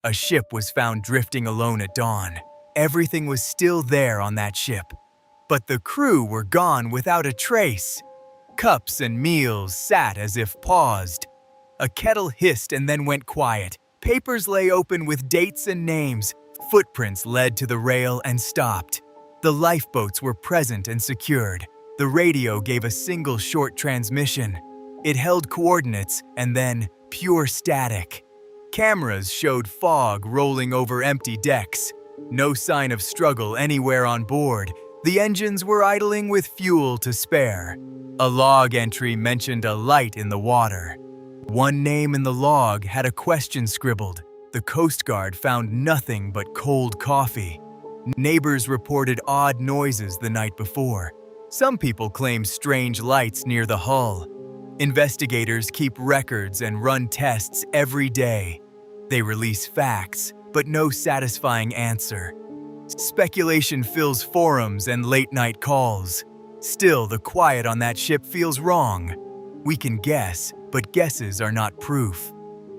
A ship was found drifting alone at dawn. Everything was still there on that ship, but the crew were gone without a trace. Cups and meals sat as if paused. A kettle hissed and then went quiet. Papers lay open with dates and names. Footprints led to the rail and stopped. The lifeboats were present and secured. The radio gave a single short transmission. It held coordinates and then pure static. Cameras showed fog rolling over empty decks. No sign of struggle anywhere on board. The engines were idling with fuel to spare. A log entry mentioned a light in the water. One name in the log had a question scribbled. The Coast Guard found nothing but cold coffee. Neighbors reported odd noises the night before. Some people claimed strange lights near the hull. Investigators keep records and run tests every day. They release facts, but no satisfying answer. Speculation fills forums and late-night calls. Still, the quiet on that ship feels wrong. We can guess, but guesses are not proof.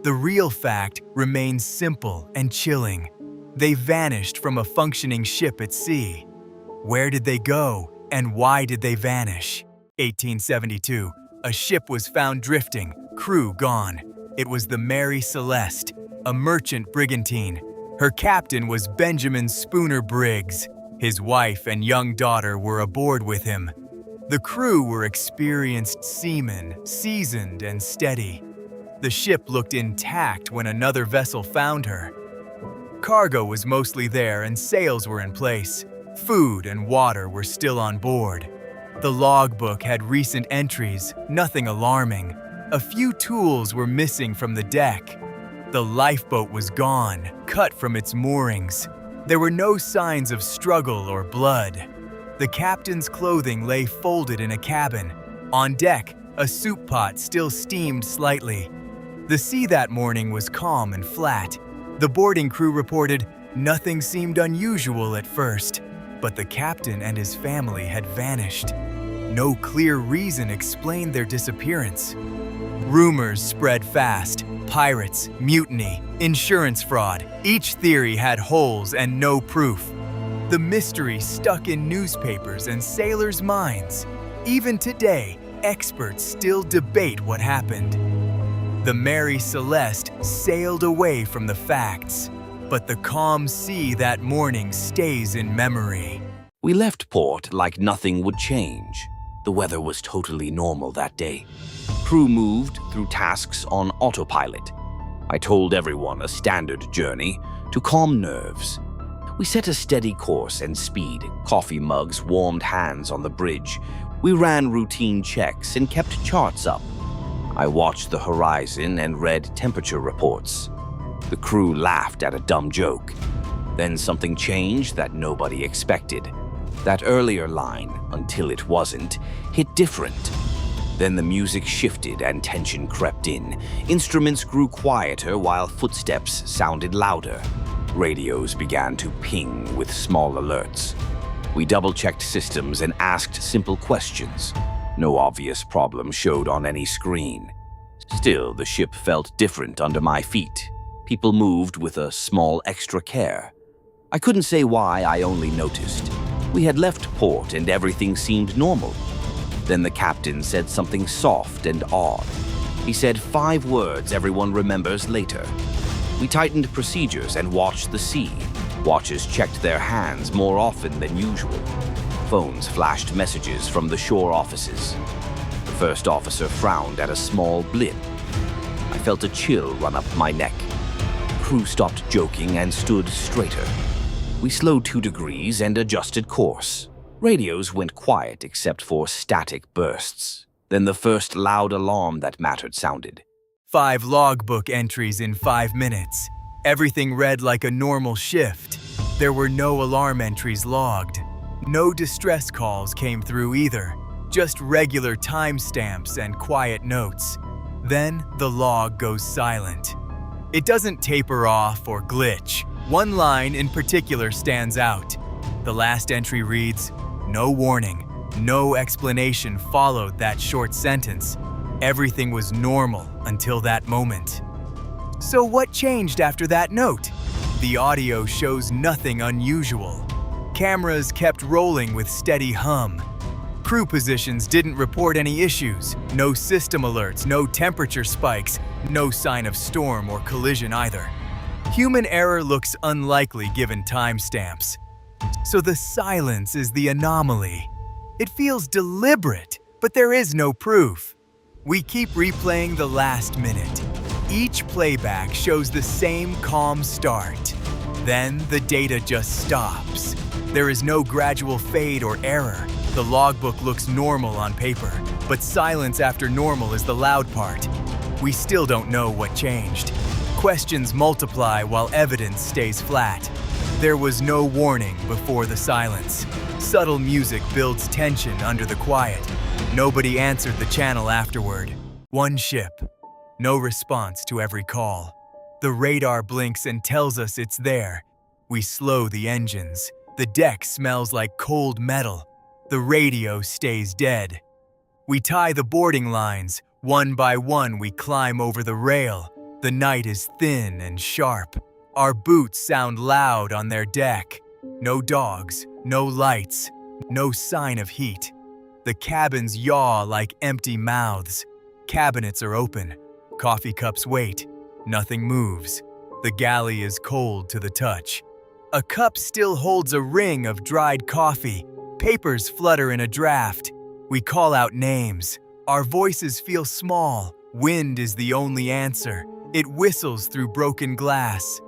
The real fact remains simple and chilling. They vanished from a functioning ship at sea. Where did they go, and why did they vanish? 1872. A ship was found drifting, crew gone. It was the Mary Celeste, a merchant brigantine. Her captain was Benjamin Spooner Briggs. His wife and young daughter were aboard with him. The crew were experienced seamen, seasoned and steady. The ship looked intact when another vessel found her. Cargo was mostly there and sails were in place. Food and water were still on board. The logbook had recent entries, nothing alarming. A few tools were missing from the deck. The lifeboat was gone, cut from its moorings. There were no signs of struggle or blood. The captain's clothing lay folded in a cabin. On deck, a soup pot still steamed slightly. The sea that morning was calm and flat. The boarding crew reported nothing seemed unusual at first, but the captain and his family had vanished. No clear reason explained their disappearance. Rumors spread fast. Pirates, mutiny, insurance fraud. Each theory had holes and no proof. The mystery stuck in newspapers and sailors' minds. Even today, experts still debate what happened. The Mary Celeste sailed away from the facts, but the calm sea that morning stays in memory. We left port like nothing would change. The weather was totally normal that day. Crew moved through tasks on autopilot. I told everyone a standard journey to calm nerves. We set a steady course and speed. Coffee mugs warmed hands on the bridge. We ran routine checks and kept charts up. I watched the horizon and read temperature reports. The crew laughed at a dumb joke. Then something changed that nobody expected. That earlier line, until it wasn't, hit different. Then the music shifted and tension crept in. Instruments grew quieter while footsteps sounded louder. Radios began to ping with small alerts. We double-checked systems and asked simple questions. No obvious problem showed on any screen. Still, the ship felt different under my feet. People moved with a small extra care. I couldn't say why, I only noticed. We had left port and everything seemed normal. Then the captain said something soft and odd. He said 5 words everyone remembers later. We tightened procedures and watched the sea. Watches checked their hands more often than usual. Phones flashed messages from the shore offices. The first officer frowned at a small blip. I felt a chill run up my neck. Crew stopped joking and stood straighter. We slowed 2 degrees and adjusted course. Radios went quiet except for static bursts. Then the first loud alarm that mattered sounded. 5 logbook entries in 5 minutes. Everything read like a normal shift. There were no alarm entries logged. No distress calls came through either, just regular timestamps and quiet notes. Then the log goes silent. It doesn't taper off or glitch. One line in particular stands out. The last entry reads, "No warning, no explanation followed that short sentence. Everything was normal until that moment." So what changed after that note? The audio shows nothing unusual. Cameras kept rolling with steady hum. Crew positions didn't report any issues. No system alerts, no temperature spikes, no sign of storm or collision either. Human error looks unlikely given timestamps. So the silence is the anomaly. It feels deliberate, but there is no proof. We keep replaying the last minute. Each playback shows the same calm start. Then the data just stops. There is no gradual fade or error. The logbook looks normal on paper, but silence after normal is the loud part. We still don't know what changed. Questions multiply while evidence stays flat. There was no warning before the silence. Subtle music builds tension under the quiet. Nobody answered the channel afterward. One ship. No response to every call. The radar blinks and tells us it's there. We slow the engines. The deck smells like cold metal. The radio stays dead. We tie the boarding lines. One by one we climb over the rail. The night is thin and sharp. Our boots sound loud on their deck. No dogs, no lights, no sign of heat. The cabins yaw like empty mouths. Cabinets are open. Coffee cups wait. Nothing moves. The galley is cold to the touch. A cup still holds a ring of dried coffee. Papers flutter in a draft. We call out names. Our voices feel small. Wind is the only answer. It whistles through broken glass.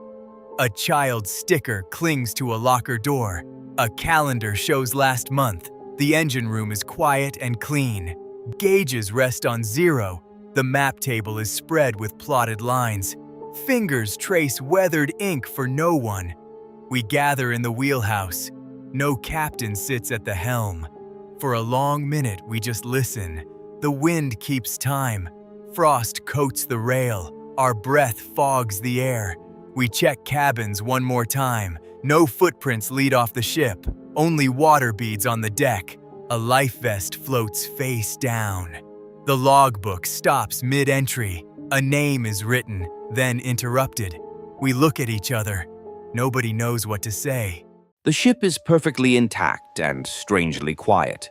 A child's sticker clings to a locker door. A calendar shows last month. The engine room is quiet and clean. Gauges rest on 0. The map table is spread with plotted lines. Fingers trace weathered ink for no one. We gather in the wheelhouse. No captain sits at the helm. For a long minute, we just listen. The wind keeps time. Frost coats the rail. Our breath fogs the air. We check cabins one more time. No footprints lead off the ship. Only water beads on the deck. A life vest floats face down. The logbook stops mid-entry. A name is written, then interrupted. We look at each other. Nobody knows what to say. The ship is perfectly intact and strangely quiet.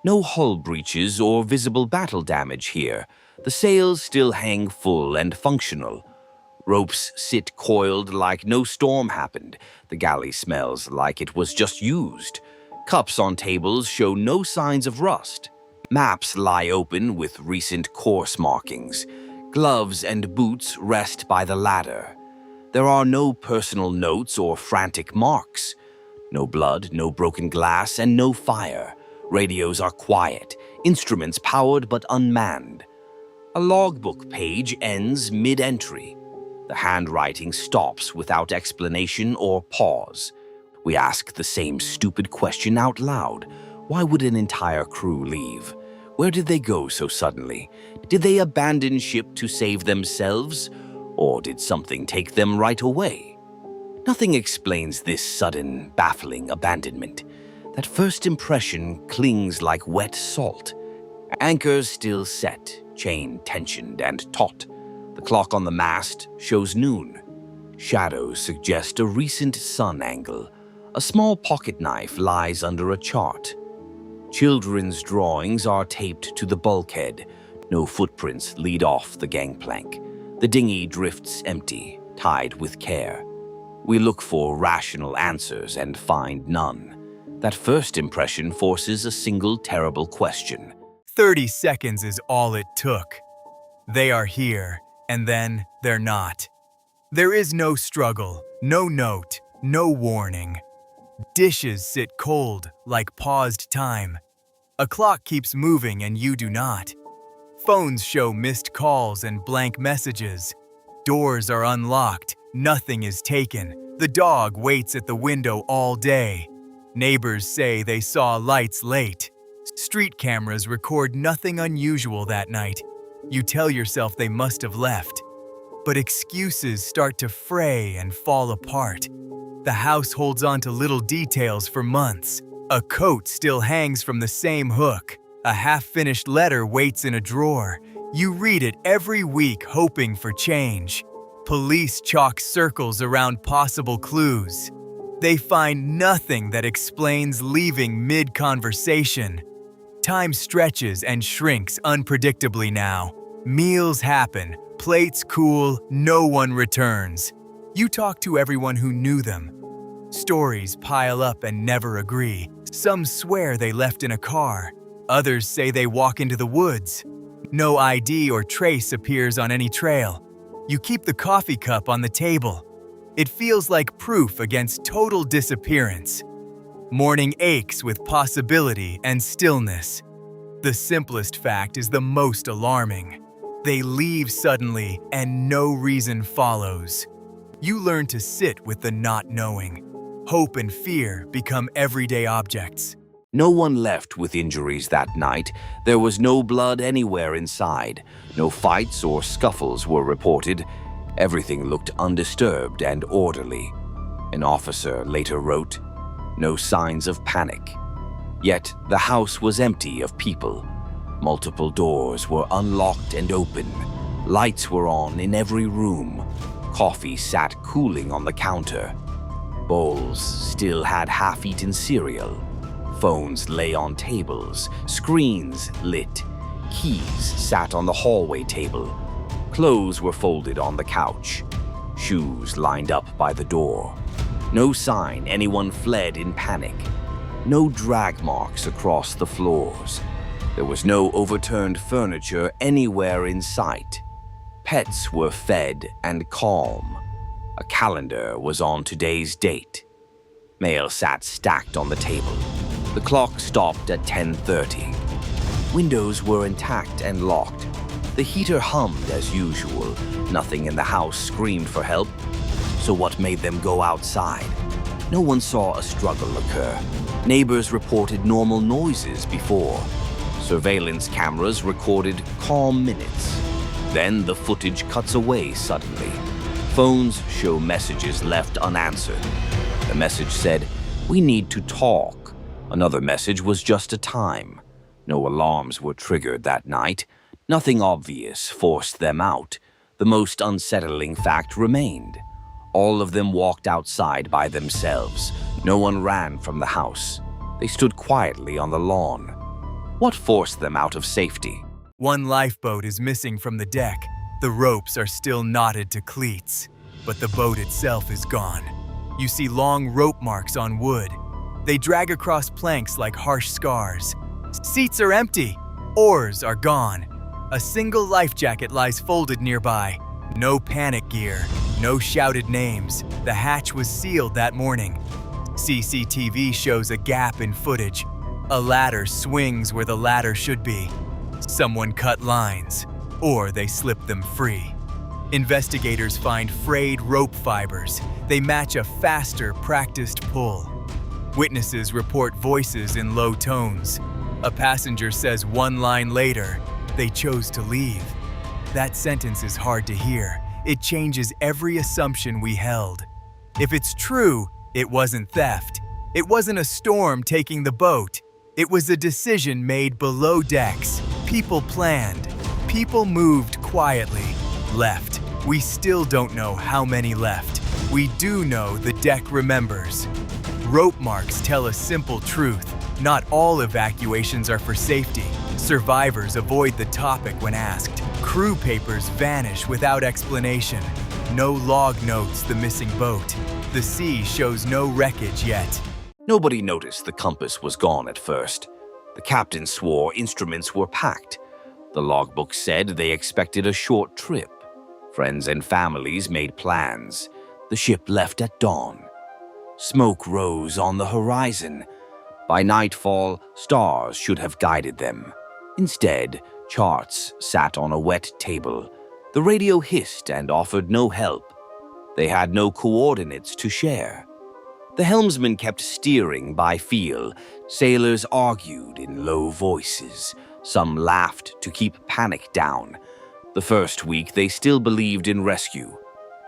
No hull breaches or visible battle damage here. The sails still hang full and functional. Ropes sit coiled like no storm happened. The galley smells like it was just used. Cups on tables show no signs of rust. Maps lie open with recent course markings. Gloves and boots rest by the ladder. There are no personal notes or frantic marks. No blood, no broken glass, and no fire. Radios are quiet, instruments powered but unmanned. A logbook page ends mid-entry. The handwriting stops without explanation or pause. We ask the same stupid question out loud. Why would an entire crew leave? Where did they go so suddenly? Did they abandon ship to save themselves? Or did something take them right away? Nothing explains this sudden, baffling abandonment. That first impression clings like wet salt. Anchors still set, chain tensioned and taut. The clock on the mast shows noon. Shadows suggest a recent sun angle. A small pocket knife lies under a chart. Children's drawings are taped to the bulkhead. No footprints lead off the gangplank. The dinghy drifts empty, tied with care. We look for rational answers and find none. That first impression forces a single terrible question. 30 seconds is all it took. They are here, and then they're not. There is no struggle, no note, no warning. Dishes sit cold, like paused time. A clock keeps moving and you do not. Phones show missed calls and blank messages. Doors are unlocked, nothing is taken. The dog waits at the window all day. Neighbors say they saw lights late. Street cameras record nothing unusual that night. You tell yourself they must have left. But excuses start to fray and fall apart. The house holds on to little details for months. A coat still hangs from the same hook. A half-finished letter waits in a drawer. You read it every week hoping for change. Police chalk circles around possible clues. They find nothing that explains leaving mid-conversation. Time stretches and shrinks unpredictably now. Meals happen, plates cool, no one returns. You talk to everyone who knew them. Stories pile up and never agree. Some swear they left in a car. Others say they walk into the woods. No ID or trace appears on any trail. You keep the coffee cup on the table. It feels like proof against total disappearance. Morning aches with possibility and stillness. The simplest fact is the most alarming. They leave suddenly and no reason follows. You learn to sit with the not knowing. Hope and fear become everyday objects. No one left with injuries that night. There was no blood anywhere inside. No fights or scuffles were reported. Everything looked undisturbed and orderly. An officer later wrote, "No signs of panic." Yet the house was empty of people. Multiple doors were unlocked and open. Lights were on in every room. Coffee sat cooling on the counter. Bowls still had half-eaten cereal. Phones lay on tables, screens lit. Keys sat on the hallway table. Clothes were folded on the couch. Shoes lined up by the door. No sign anyone fled in panic. No drag marks across the floors. There was no overturned furniture anywhere in sight. Pets were fed and calm. A calendar was on today's date. Mail sat stacked on the table. The clock stopped at 10:30. Windows were intact and locked. The heater hummed as usual. Nothing in the house screamed for help. So what made them go outside? No one saw a struggle occur. Neighbors reported normal noises before. Surveillance cameras recorded calm minutes. Then the footage cuts away suddenly. Phones show messages left unanswered. The message said, "We need to talk." Another message was just a time. No alarms were triggered that night. Nothing obvious forced them out. The most unsettling fact remained. All of them walked outside by themselves. No one ran from the house. They stood quietly on the lawn. What forced them out of safety? One lifeboat is missing from the deck. The ropes are still knotted to cleats, but the boat itself is gone. You see long rope marks on wood. They drag across planks like harsh scars. Seats are empty. Oars are gone. A single life jacket lies folded nearby. No panic gear. No shouted names. The hatch was sealed that morning. CCTV shows a gap in footage. A ladder swings where the ladder should be. Someone cut lines, or they slipped them free. Investigators find frayed rope fibers. They match a faster, practiced pull. Witnesses report voices in low tones. A passenger says one line later, "They chose to leave." That sentence is hard to hear. It changes every assumption we held. If it's true, it wasn't theft. It wasn't a storm taking the boat. It was a decision made below decks. People planned. People moved quietly. Left. We still don't know how many left. We do know the deck remembers. Rope marks tell a simple truth. Not all evacuations are for safety. Survivors avoid the topic when asked. Crew papers vanish without explanation. No log notes the missing boat. The sea shows no wreckage yet. Nobody noticed the compass was gone at first. The captain swore instruments were packed. The logbook said they expected a short trip. Friends and families made plans. The ship left at dawn. Smoke rose on the horizon. By nightfall, stars should have guided them. Instead, charts sat on a wet table. The radio hissed and offered no help. They had no coordinates to share. The helmsman kept steering by feel. Sailors argued in low voices. Some laughed to keep panic down. The first week, they still believed in rescue.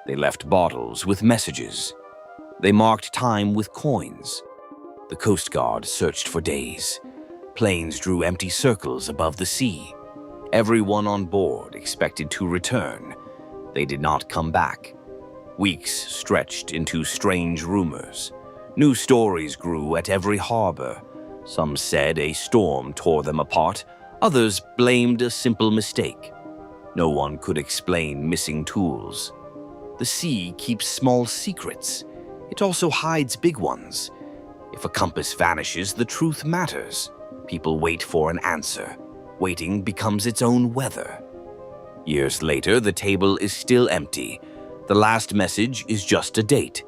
They left bottles with messages. They marked time with coins. The Coast Guard searched for days. Planes drew empty circles above the sea. Everyone on board expected to return. They did not come back. Weeks stretched into strange rumors. New stories grew at every harbor. Some said a storm tore them apart. Others blamed a simple mistake. No one could explain missing tools. The sea keeps small secrets. It also hides big ones. If a compass vanishes, the truth matters. People wait for an answer. Waiting becomes its own weather. Years later, the table is still empty. The last message is just a date.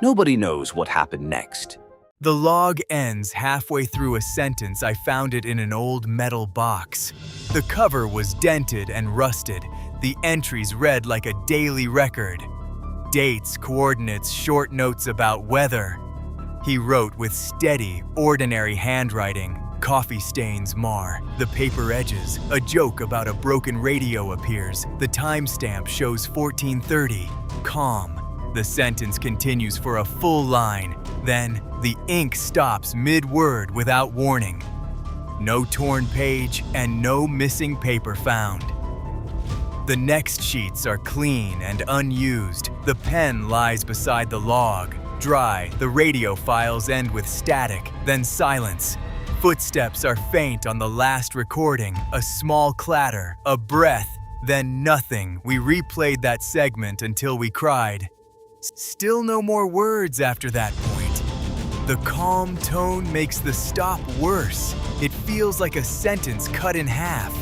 Nobody knows what happened next. The log ends halfway through a sentence. I found it in an old metal box. The cover was dented and rusted. The entries read like a daily record. Dates, coordinates, short notes about weather. He wrote with steady, ordinary handwriting. Coffee stains mar the paper edges. A joke about a broken radio appears. The timestamp shows 14:30. Calm. The sentence continues for a full line. Then, the ink stops mid-word without warning. No torn page and no missing paper found. The next sheets are clean and unused. The pen lies beside the log. Dry, the radio files end with static, then silence. Footsteps are faint on the last recording. A small clatter, a breath, then nothing. We replayed that segment until we cried. Still no more words after that point. The calm tone makes the stop worse. It feels like a sentence cut in half.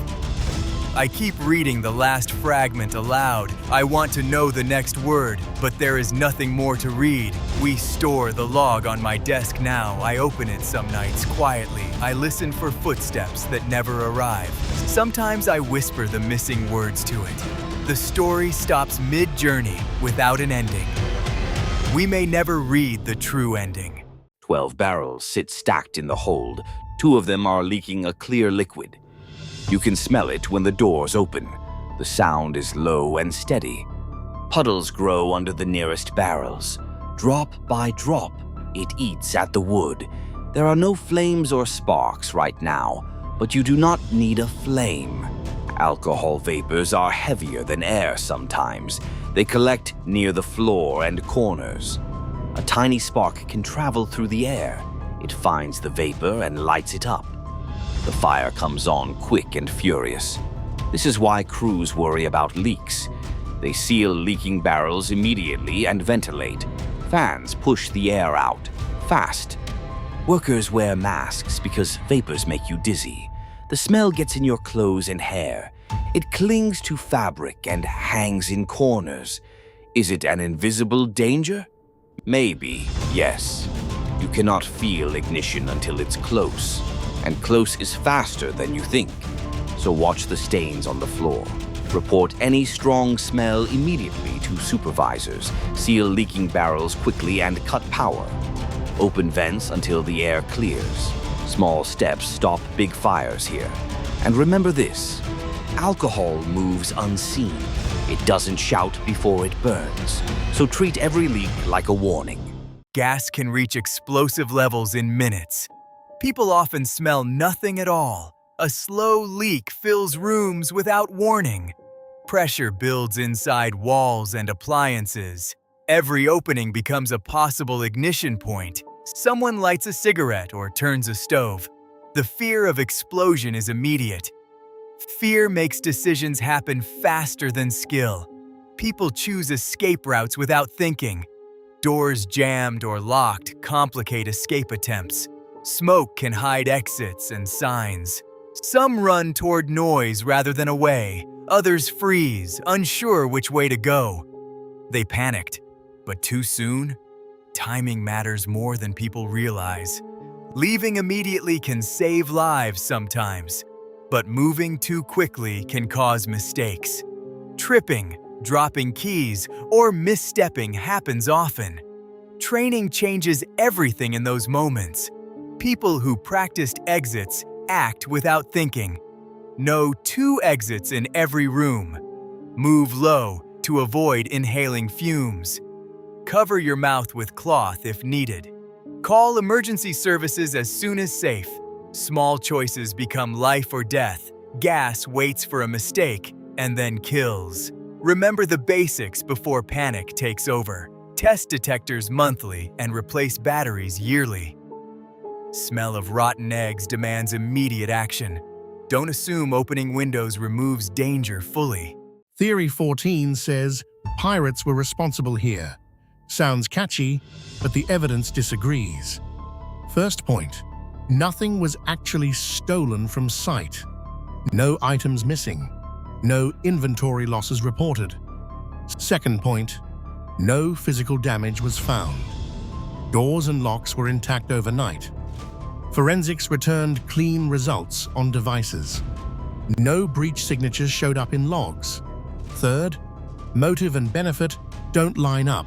I keep reading the last fragment aloud. I want to know the next word, but there is nothing more to read. We store the log on my desk now. I open it some nights quietly. I listen for footsteps that never arrive. Sometimes I whisper the missing words to it. The story stops mid-journey without an ending. We may never read the true ending. 12 barrels sit stacked in the hold. 2 of them are leaking a clear liquid. You can smell it when the doors open. The sound is low and steady. Puddles grow under the nearest barrels. Drop by drop, it eats at the wood. There are no flames or sparks right now, but you do not need a flame. Alcohol vapors are heavier than air sometimes. They collect near the floor and corners. A tiny spark can travel through the air. It finds the vapor and lights it up. The fire comes on quick and furious. This is why crews worry about leaks. They seal leaking barrels immediately and ventilate. Fans push the air out, fast. Workers wear masks because vapors make you dizzy. The smell gets in your clothes and hair. It clings to fabric and hangs in corners. Is it an invisible danger? Maybe, yes. You cannot feel ignition until it's close. And close is faster than you think. So watch the stains on the floor. Report any strong smell immediately to supervisors. Seal leaking barrels quickly and cut power. Open vents until the air clears. Small steps stop big fires here. And remember this, alcohol moves unseen. It doesn't shout before it burns. So treat every leak like a warning. Gas can reach explosive levels in minutes. People often smell nothing at all. A slow leak fills rooms without warning. Pressure builds inside walls and appliances. Every opening becomes a possible ignition point. Someone lights a cigarette or turns a stove. The fear of explosion is immediate. Fear makes decisions happen faster than skill. People choose escape routes without thinking. Doors jammed or locked complicate escape attempts. Smoke can hide exits and signs. Some run toward noise rather than away. Others freeze, unsure which way to go. They panicked, but too soon? Timing matters more than people realize. Leaving immediately can save lives sometimes, but moving too quickly can cause mistakes. Tripping, dropping keys, or misstepping happens often. Training changes everything in those moments. People who practiced exits act without thinking. Know 2 exits in every room. Move low to avoid inhaling fumes. Cover your mouth with cloth if needed. Call emergency services as soon as safe. Small choices become life or death. Gas waits for a mistake and then kills. Remember the basics before panic takes over. Test detectors monthly and replace batteries yearly. Smell of rotten eggs demands immediate action. Don't assume opening windows removes danger fully. Theory 14 says pirates were responsible here. Sounds catchy, but the evidence disagrees. First point, nothing was actually stolen from site. No items missing. No inventory losses reported. Second point, no physical damage was found. Doors and locks were intact overnight. Forensics returned clean results on devices. No breach signatures showed up in logs. Third, motive and benefit don't line up.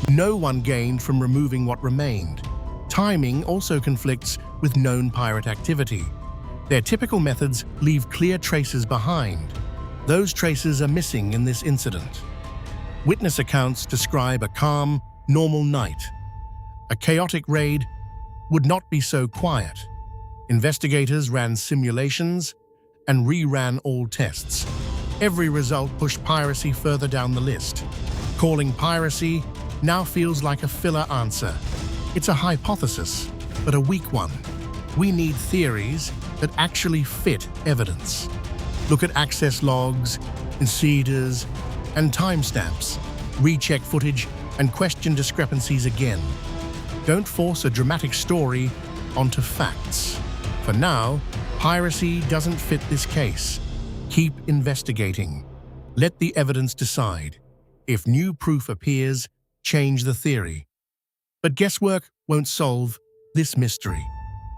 No one gained from removing what remained. Timing also conflicts with known pirate activity. Their typical methods leave clear traces behind. Those traces are missing in this incident. Witness accounts describe a calm, normal night. A chaotic raid would not be so quiet. Investigators ran simulations and reran all tests. Every result pushed piracy further down the list. Calling piracy now feels like a filler answer. It's a hypothesis, but a weak one. We need theories that actually fit evidence. Look at access logs, insiders, and timestamps. Recheck footage and question discrepancies again. Don't force a dramatic story onto facts. For now, piracy doesn't fit this case. Keep investigating. Let the evidence decide. If new proof appears, change the theory. But guesswork won't solve this mystery.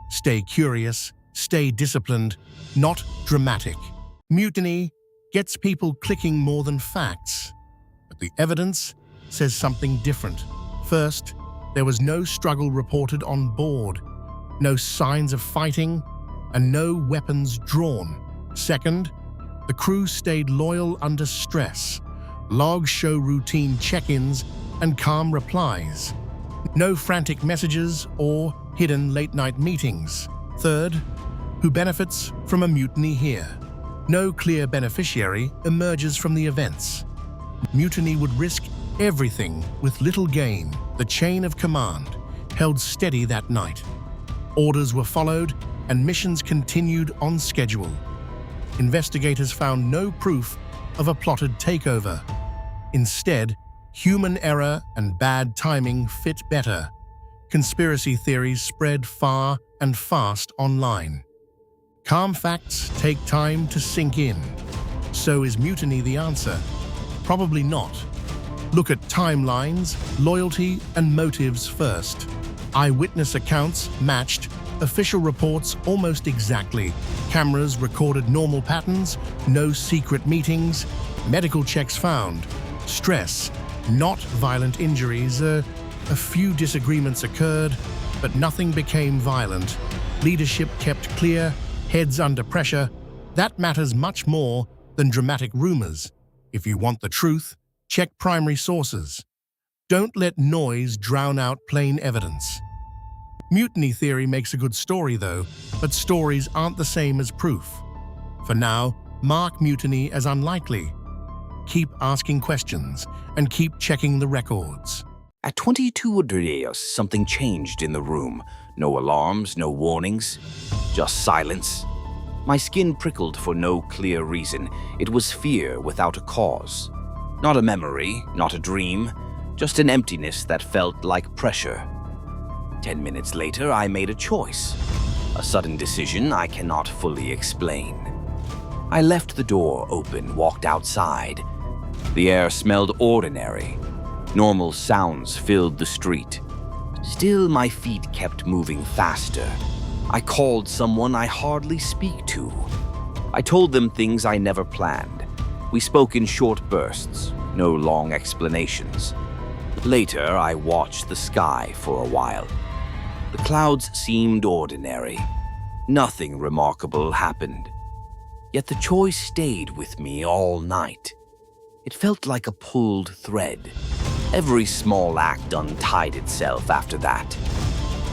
Stay curious, stay disciplined, not dramatic. Mutiny gets people clicking more than facts. But the evidence says something different. First, there was no struggle reported on board, no signs of fighting, and no weapons drawn. Second, the crew stayed loyal under stress. Logs show routine check-ins and calm replies. No frantic messages or hidden late-night meetings. Third, who benefits from a mutiny here? No clear beneficiary emerges from the events. Mutiny would risk everything with little gain. The chain of command held steady that night. Orders were followed and missions continued on schedule. Investigators found no proof of a plotted takeover. Instead, human error and bad timing fit better. Conspiracy theories spread far and fast online. Calm facts take time to sink in. So is mutiny the answer? Probably not. Look at timelines, loyalty, and motives first. Eyewitness accounts matched official reports almost exactly. Cameras recorded normal patterns, no secret meetings. Medical checks found stress, not violent injuries. A few disagreements occurred, but nothing became violent. Leadership kept clear, heads under pressure. That matters much more than dramatic rumors. If you want the truth, check primary sources. Don't let noise drown out plain evidence. Mutiny theory makes a good story, though, but stories aren't the same as proof. For now, mark mutiny as unlikely. Keep asking questions and keep checking the records. At 2200 AOS, something changed in the room. No alarms, no warnings, just silence. My skin prickled for no clear reason. It was fear without a cause. Not a memory, not a dream, just an emptiness that felt like pressure. 10 minutes later, I made a choice. A sudden decision I cannot fully explain. I left the door open, walked outside. The air smelled ordinary. Normal sounds filled the street. Still, my feet kept moving faster. I called someone I hardly speak to. I told them things I never planned. We spoke in short bursts, no long explanations. Later, I watched the sky for a while. The clouds seemed ordinary. Nothing remarkable happened. Yet the choice stayed with me all night. It felt like a pulled thread. Every small act untied itself after that.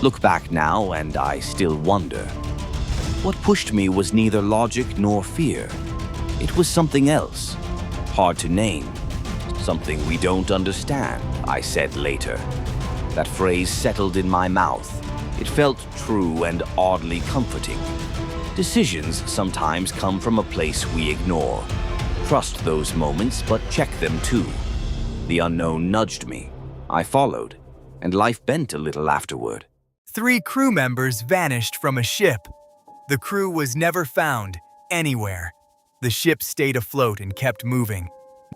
Look back now and I still wonder. What pushed me was neither logic nor fear. It was something else. hard to name. Something we don't understand, I said later. That phrase settled in my mouth. It felt true and oddly comforting. Decisions sometimes come from a place we ignore. Trust those moments, but check them too. The unknown nudged me. I followed, and life bent a little afterward. 3 crew members vanished from a ship. The crew was never found, anywhere. The ship stayed afloat and kept moving.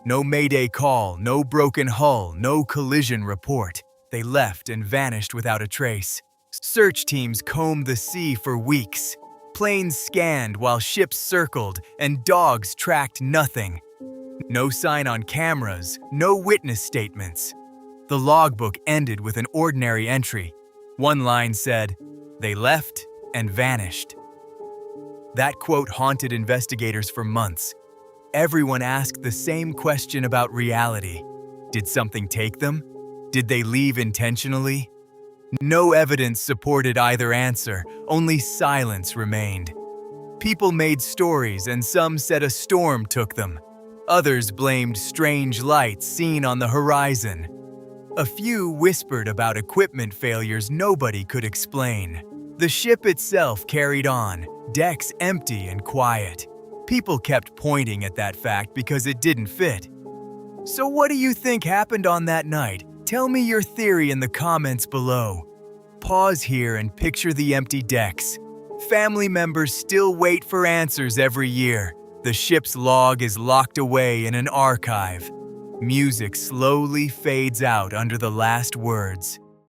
No mayday call, no broken hull, no collision report. They left and vanished without a trace. Search teams combed the sea for weeks. Planes scanned while ships circled, and dogs tracked nothing. No sign on cameras, no witness statements. The logbook ended with an ordinary entry. One line said, "They left and vanished." That quote haunted investigators for months. Everyone asked the same question about reality. Did something take them? Did they leave intentionally? No evidence supported either answer, only silence remained. People made stories, and some said a storm took them. Others blamed strange lights seen on the horizon. A few whispered about equipment failures nobody could explain. The ship itself carried on, decks empty and quiet. People kept pointing at that fact because it didn't fit. So what do you think happened on that night? Tell me your theory in the comments below. Pause here and picture the empty decks. Family members still wait for answers every year. The ship's log is locked away in an archive. Music slowly fades out under the last words.